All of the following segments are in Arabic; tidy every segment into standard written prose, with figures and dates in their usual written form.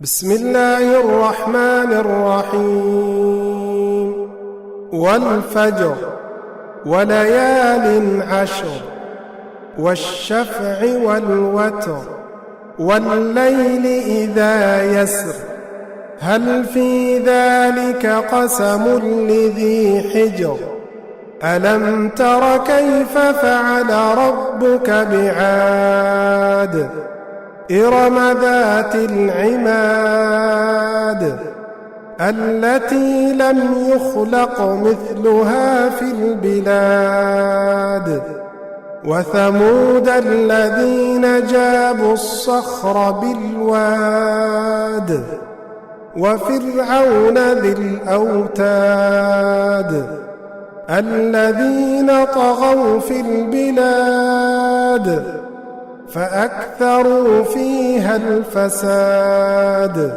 بسم الله الرحمن الرحيم والفجر وليال عشر والشفع والوتر والليل إذا يسر هل في ذلك قسم لذي حجر ألم تر كيف فعل ربك بعاد إرم ذات العماد التي لم يخلق مثلها في البلاد وثمود الذين جابوا الصخر بالواد وفرعون ذي الأوتاد الذين طغوا في البلاد فأكثروا فيها الفساد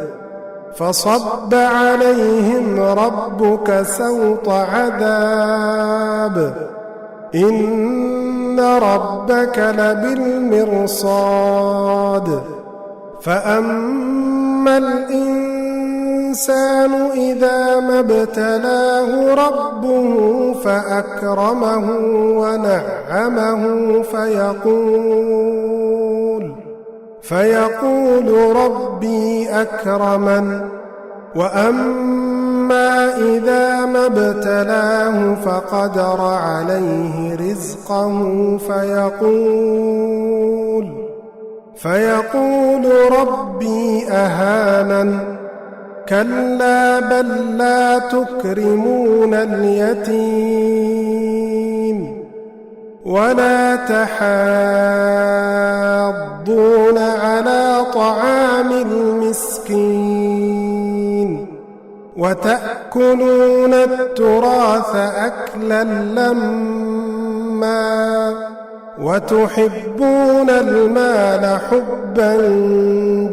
فصب عليهم ربك سوط عذاب إن ربك لبالمرصاد فأما الإنسان إذا ما ابتلاه ربه فأكرمه ونعمه فيقول ربي أكرمن وأما إذا ما ابتلاه فقدر عليه رزقه فيقول ربي أهانن كلا بل لا تكرمون اليتيم ولا تحاضون على طعام المسكين وتأكلون التراث أكلا لما وتحبون المال حبا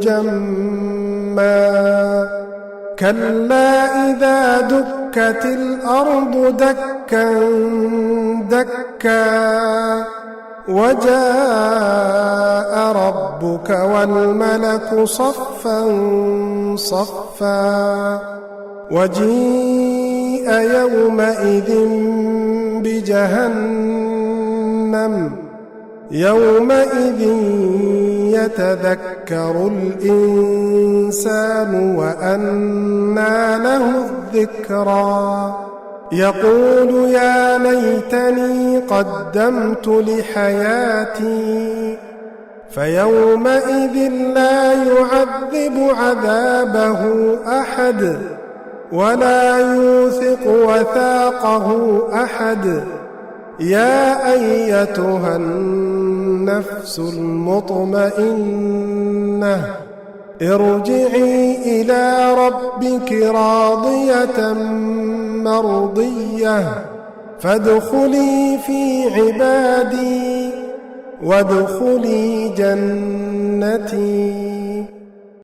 جما كلا إذا دكت الأرض دكا دكا وجاء ربك والملك صفا صفا وجيء يومئذ بجهنم يومئذ يتذكر الإنسان وأنى له الذكرى يقول يا ليتني قدمت لحياتي فيومئذ لا يعذب عذابه أحد ولا يوثق وثاقه أحد يا أيتها النفس المطمئنة ارجعي إلى ربك راضية مرضية فادخلي في عبادي وادخلي جنتي.